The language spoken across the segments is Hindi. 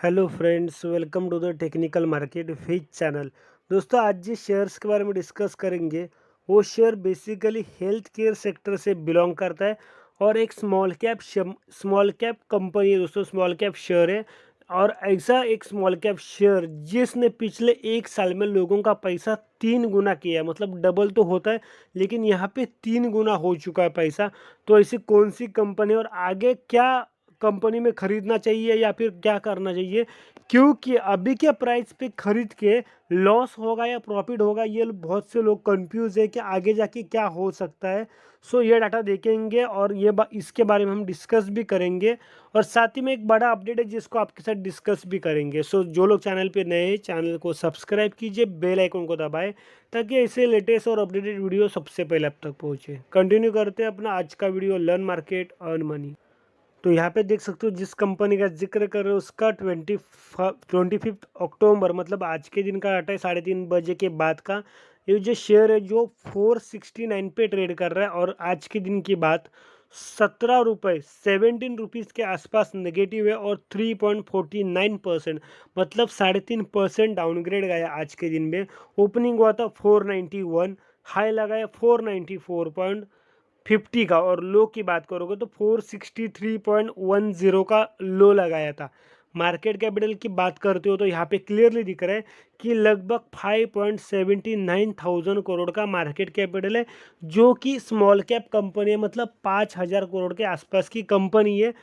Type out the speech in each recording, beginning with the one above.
Hello friends, welcome to the technical market with channel. दोस्तों, आज जिस शेयर्स के बारे में डिस्कस करेंगे वो share basically health care sector से बिलोंग करता है और एक स्मॉल कैप कंपनी है। दोस्तों, स्मॉल कैप शेयर है और ऐसा एक स्मॉल कैप शेयर जिसने पिछले एक साल में लोगों का पैसा 3 गुना किया है। मतलब डबल तो होता है, लेकिन यहाँ पे 3 गुना हो चुका है पैसा। तो ऐसी कौन सी कंपनी और आगे क्या कंपनी में खरीदना चाहिए या फिर क्या करना चाहिए, क्योंकि अभी के प्राइस पे खरीद के लॉस होगा या प्रॉफिट होगा, ये बहुत से लोग कंफ्यूज है कि आगे जाके क्या हो सकता है। सो ये डाटा देखेंगे और इसके बारे में हम डिस्कस भी करेंगे और साथ ही में एक बड़ा अपडेट है जिसको आपके साथ डिस्कस भी करेंगे। सो जो लोग चैनल पे नए हैं, चैनल को सब्सक्राइब कीजिए, बेल आइकन को दबाएं ताकि ऐसे लेटेस्ट और अपडेटेड वीडियो सबसे पहले आप तक पहुंचे। कंटिन्यू करते हैं अपना आज का video, learn market earn money. तो यहाँ पे देख सकते हो जिस कंपनी का जिक्र कर रहे हो उसका 25 अक्टूबर मतलब आज के दिन का डाटा है, 3:30 बजे के बाद का। ये जो शेयर है जो 469 पे ट्रेड कर रहा है और आज के दिन की बात 17 रुपये 17 रुपीज़ के आसपास नेगेटिव है और 3.49% मतलब 3.5% डाउनग्रेड गया आज के दिन में। ओपनिंग हुआ था 491, हाई लगाया 494.50 का और लो की बात करोगे तो 463.10 का लो लगाया था। मार्केट कैपिटल की बात करते हो तो यहाँ पे क्लियरली दिख रहा है कि लगभग 5.79 करोड़ का मार्केट कैपिटल है, जो कि स्मॉल कैप कंपनी है। मतलब 5,000 करोड़ के आसपास की कंपनी है।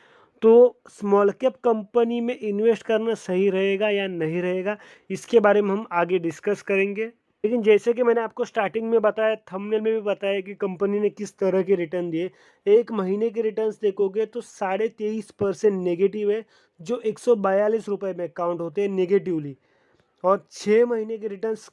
तो स्मॉल कैप कंपनी में इन्वेस्ट करना सही रहेगा या नहीं रहेगा, इसके बारे में हम आगे डिस्कस करेंगे। लेकिन जैसे कि मैंने आपको स्टार्टिंग में बताया, थंबनेल में भी बताया कि कंपनी ने किस तरह के रिटर्न दिए। एक महीने के रिटर्न्स देखोगे तो 23.5% नेगेटिव है, जो 142 रुपये में काउंट होते हैं नेगेटिवली। और 6 महीने के रिटर्न्स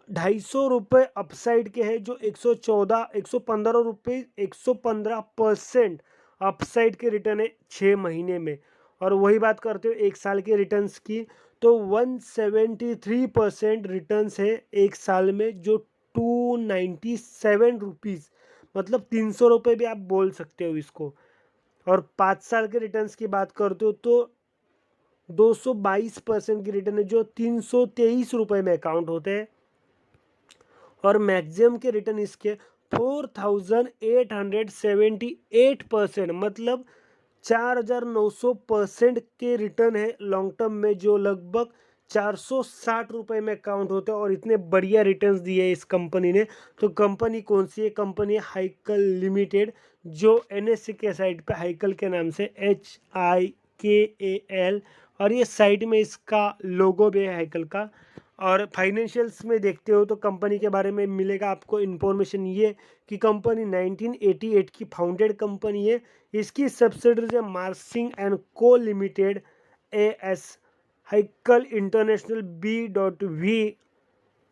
250 रुपये अपसाइड के हैं, जो 115 रुपये 115% अपसाइड के रिटर्न है 6 महीने में। और वही बात करते हो एक साल के रिटर्न्स की, तो 173% रिटर्न्स है एक साल में, जो 297 रुपीज़ मतलब 300 रुपये भी आप बोल सकते हो इसको। और 5 साल के रिटर्न्स की बात करते हो तो 222% की रिटर्न है, जो 323 रुपये में काउंट होते हैं। और मैक्सिमम के रिटर्न इसके 4878% मतलब 4900% के रिटर्न है लॉन्ग टर्म में, जो लगभग 460 रुपये में काउंट होते हैं। और इतने बढ़िया रिटर्न्स दिए इस कंपनी ने। तो कंपनी कौन सी है? कंपनी है हाइकल लिमिटेड, जो एनएससी के साइट पे हाइकल के नाम से HIKAL, और ये साइट में इसका लोगो भी है हाइकल का। और फाइनेंशियल्स में देखते हो तो कंपनी के बारे में मिलेगा आपको इन्फॉर्मेशन ये कि कंपनी 1988 की फाउंडेड कंपनी है। इसकी सब्सिडरीज है मार्सिंग एंड को लिमिटेड, AS, हाइकल इंटरनेशनल B.V,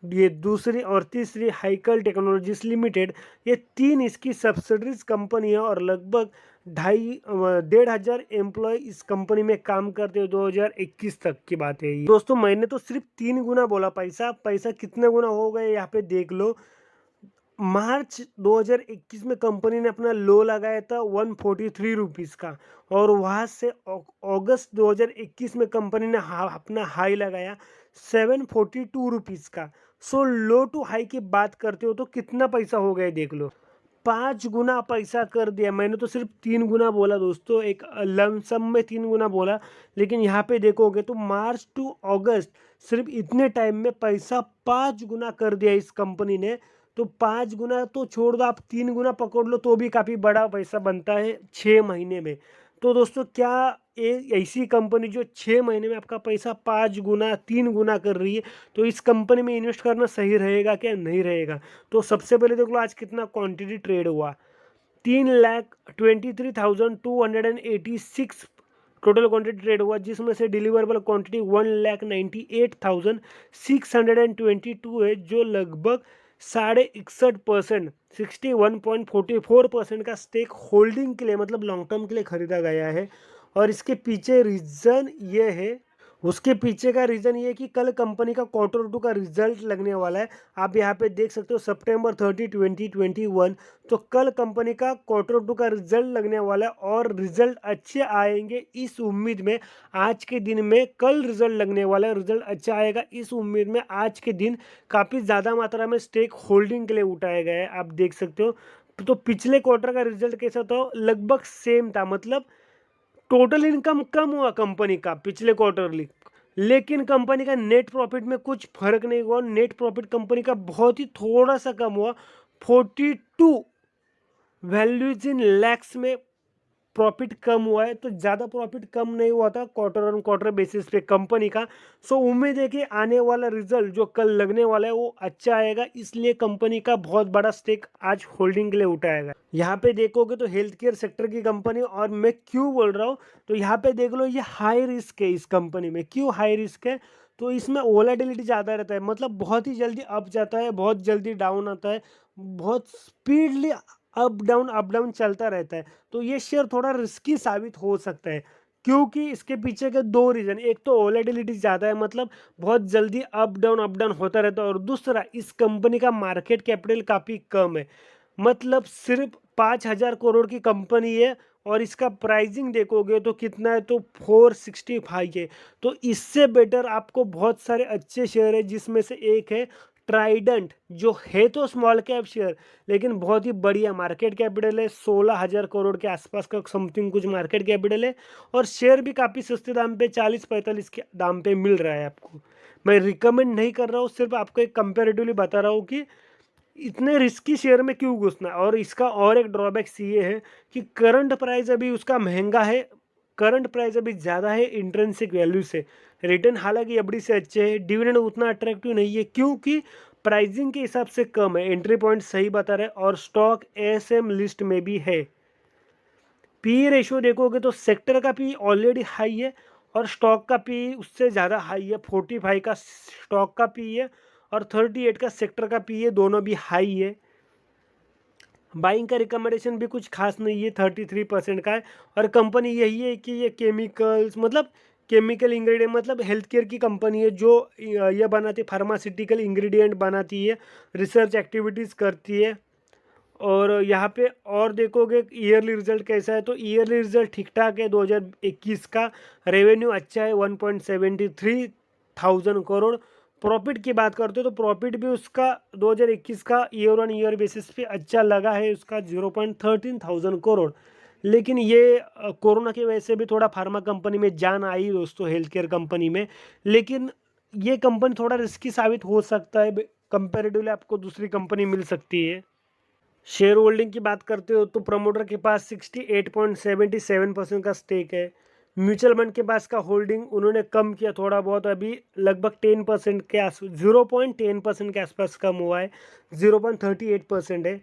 ये दूसरी, और तीसरी हाइकल टेक्नोलॉजीज लिमिटेड। ये तीन इसकी सब्सिडरीज कंपनी है और लगभग 1,500 एम्प्लॉय इस कंपनी में काम करते हैं। 2021 तक की बात है ये। दोस्तों, मैंने तो सिर्फ 3 गुना बोला, पैसा पैसा कितने गुना हो गए यहाँ पे देख लो। मार्च 2021 में कंपनी ने अपना लो लगाया था 143 रुपीज़ का, और वहाँ से अगस्त 2021 में कंपनी ने अपना हाई लगाया 742 रुपीज़ का। सो लो टू हाई की बात करते हो तो कितना पैसा हो गया देख लो, 5 गुना पैसा कर दिया। मैंने तो सिर्फ 3 गुना बोला दोस्तों, एक लमसम में 3 गुना बोला। लेकिन यहाँ पे देखोगे तो मार्च टू अगस्त सिर्फ इतने टाइम में पैसा 5 गुना कर दिया इस कंपनी ने। तो 5 गुना तो छोड़ दो, आप 3 गुना पकड़ लो तो भी काफ़ी बड़ा पैसा बनता है 6 महीने में। तो दोस्तों, क्या ऐसी कंपनी जो 6 महीने में आपका पैसा 5 गुना 3 गुना कर रही है, तो इस कंपनी में इन्वेस्ट करना सही रहेगा क्या नहीं रहेगा? तो सबसे पहले देख लो आज कितना क्वांटिटी ट्रेड हुआ। 3,23,286 टोटल क्वांटिटी ट्रेड हुआ, जिसमें से डिलीवरेबल क्वांटिटी 1,98,622 है, जो लगभग 61% 61.44% का स्टेक होल्डिंग के लिए मतलब लॉन्ग टर्म के लिए खरीदा गया है। और इसके पीछे रीज़न ये है, उसके पीछे का रीज़न ये है कि कल कंपनी का क्वार्टर 2 का रिजल्ट लगने वाला है। आप यहाँ पे देख सकते हो सितंबर 30, 2021। तो कल कंपनी का क्वार्टर 2 का रिजल्ट लगने वाला है और रिजल्ट अच्छे आएंगे इस उम्मीद में आज के दिन में कल रिजल्ट लगने वाला है, रिजल्ट अच्छा आएगा इस उम्मीद में आज के दिन काफ़ी ज़्यादा मात्रा में स्टेक होल्डिंग के लिए उठाया गया है। आप देख सकते हो। तो पिछले क्वार्टर का रिजल्ट कैसा था, लगभग सेम था, मतलब टोटल इनकम कम हुआ कंपनी का पिछले क्वार्टरली, लेकिन कंपनी का नेट प्रॉफिट में कुछ फर्क नहीं हुआ। नेट प्रॉफिट कंपनी का बहुत ही थोड़ा सा कम हुआ, 42 वैल्यूज इन लैक्स में प्रॉफिट कम हुआ है। तो ज़्यादा प्रॉफिट कम नहीं हुआ था क्वार्टर ऑन क्वार्टर बेसिस पे कंपनी का। सो उम्मीद है कि आने वाला रिजल्ट जो कल लगने वाला है वो अच्छा आएगा, इसलिए कंपनी का बहुत बड़ा स्टेक आज होल्डिंग के लिए उठाएगा। यहाँ पे देखोगे तो हेल्थ केयर सेक्टर की कंपनी, और मैं क्यों बोल रहा हूँ तो यहाँ पे देख लो, ये हाई रिस्क है। इस कंपनी में क्यों हाई रिस्क है, तो इसमें वोलेटिलिटी ज़्यादा रहता है, मतलब बहुत ही जल्दी अप जाता है, बहुत जल्दी डाउन आता है, बहुत स्पीडली अप डाउन चलता रहता है। तो ये शेयर थोड़ा रिस्की साबित हो सकता है, क्योंकि इसके पीछे के दो रीज़न, एक तो वोलेटिलिटी ज़्यादा है, मतलब बहुत जल्दी अप डाउन होता रहता है, और दूसरा इस कंपनी का मार्केट कैपिटल काफ़ी कम है, मतलब सिर्फ 5,000 करोड़ की कंपनी है, और इसका प्राइसिंग देखोगे तो कितना है, तो 465 है। तो इससे बेटर आपको बहुत सारे अच्छे शेयर है, जिसमें से एक है ट्राइडेंट, जो है तो स्मॉल कैप शेयर लेकिन बहुत ही बढ़िया मार्केट कैपिटल है, 16,000 करोड़ के आसपास का समथिंग कुछ मार्केट कैपिटल है, और शेयर भी काफ़ी सस्ते दाम पे 40-45 के दाम पे मिल रहा है आपको। मैं रिकमेंड नहीं कर रहा हूँ, सिर्फ आपको एक कंपेरेटिवली बता रहा हूँ कि इतने रिस्की शेयर में क्यों घुसना है। और इसका और एक ड्रॉबैक्स ये है कि करंट प्राइस अभी उसका महंगा है, करंट प्राइस अभी ज़्यादा है इंट्रिंसिक वैल्यू से। रिटर्न हालांकि एफडी से अच्छे है, डिविडेंड उतना अट्रैक्टिव नहीं है क्योंकि प्राइसिंग के हिसाब से कम है, एंट्री पॉइंट सही बता रहे, और स्टॉक एएसएम लिस्ट में भी है। पी रेशियो देखोगे तो सेक्टर का पी ऑलरेडी हाई है, और स्टॉक का पी उससे ज़्यादा हाई है, 45 का स्टॉक का पी है, और 38 का सेक्टर का पी है, दोनों भी हाई है। बाइंग का रिकमेंडेशन भी कुछ खास नहीं है, 33% का है, और कंपनी यही है कि ये केमिकल्स, मतलब केमिकल इंग्रेडिएंट, मतलब हेल्थ केयर की कंपनी है, जो ये बनाती है, फार्मास्यूटिकल इंग्रेडिएंट बनाती है, रिसर्च एक्टिविटीज़ करती है। और यहाँ पे और देखोगे ईयरली रिजल्ट कैसा है, तो ईयरली रिजल्ट ठीक ठाक है। 2021 का रेवेन्यू अच्छा है, 1.73 थाउजेंड करोड़। प्रॉफिट की बात करते हो तो प्रॉफिट भी उसका 2021 का ईयर ऑन ईयर बेसिस पे अच्छा लगा है, उसका 0.13 थाउजेंड करोड़। लेकिन ये कोरोना की वजह से भी थोड़ा फार्मा कंपनी में जान आई दोस्तों, हेल्थ केयर कंपनी में। लेकिन ये कंपनी थोड़ा रिस्की साबित हो सकता है, कंपेरेटिवली आपको दूसरी कंपनी मिल सकती है। शेयर होल्डिंग की बात करते हो तो प्रमोटर के पास 68.77% का स्टेक है। म्यूचुअल फंड के पास का होल्डिंग उन्होंने कम किया थोड़ा बहुत, अभी लगभग 10% के आस 0.10% के आसपास कम हुआ है, 0.38% है।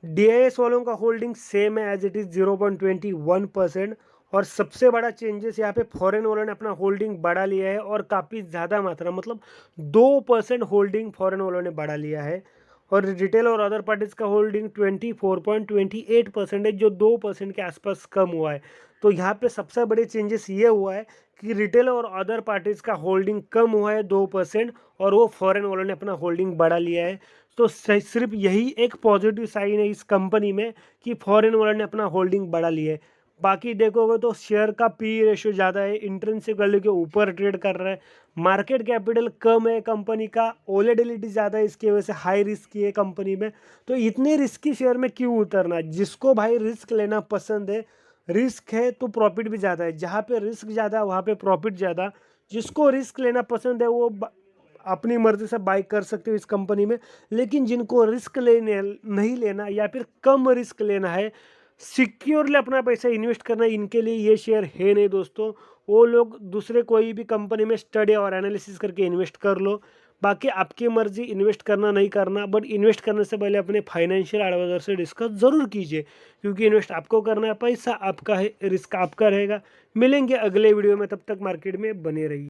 डीआईएस वालों का होल्डिंग सेम है एज इट इज़, 0.21%। और सबसे बड़ा चेंजेस यहाँ पे फॉरेन वालों ने अपना होल्डिंग बढ़ा लिया है, और काफ़ी ज़्यादा मात्रा, मतलब 2% होल्डिंग फॉरेन वालों ने बढ़ा लिया है। और रिटेल और अदर पार्टीज़ का होल्डिंग 24.28% है, जो 2% के आसपास कम हुआ है। तो यहाँ पे सबसे बड़े चेंजेस ये हुआ है कि रिटेल और अदर पार्टीज़ का होल्डिंग कम हुआ है 2%, और वो फॉरेन वालों ने अपना होल्डिंग बढ़ा लिया है। तो सिर्फ यही एक पॉजिटिव साइन है इस कंपनी में कि फॉरेन वालों ने अपना होल्डिंग बढ़ा लिया है। बाकी देखोगे तो शेयर का पी रेशियो ज़्यादा है, इंट्रिंसिक वैल्यू के ऊपर ट्रेड कर रहा है, मार्केट कैपिटल कम है कंपनी का, वोलेटिलिटी ज़्यादा है, इसकी वजह से हाई रिस्क है कंपनी में। तो इतने रिस्की शेयर में क्यों उतरना, जिसको भाई रिस्क लेना पसंद है, रिस्क है तो प्रॉफिट भी ज़्यादा है, जहाँ पे रिस्क ज़्यादा वहाँ पे प्रॉफिट ज़्यादा। जिसको रिस्क लेना पसंद है वो अपनी मर्ज़ी से बाई कर सकते हो इस कंपनी में। लेकिन जिनको रिस्क लेने नहीं लेना, या फिर कम रिस्क लेना है, सिक्योरली अपना पैसा इन्वेस्ट करना है, इनके लिए ये शेयर है नहीं दोस्तों। वो लोग दूसरे कोई भी कंपनी में स्टडी और एनालिसिस करके इन्वेस्ट कर लो। बाकी आपकी मर्जी इन्वेस्ट करना नहीं करना, बट इन्वेस्ट करने से पहले अपने फाइनेंशियल एडवाइजर से डिस्कस ज़रूर कीजिए, क्योंकि इन्वेस्ट आपको करना है, पैसा आपका है, रिस्क आपका रहेगा। मिलेंगे अगले वीडियो में, तब तक मार्केट में बने रहिए।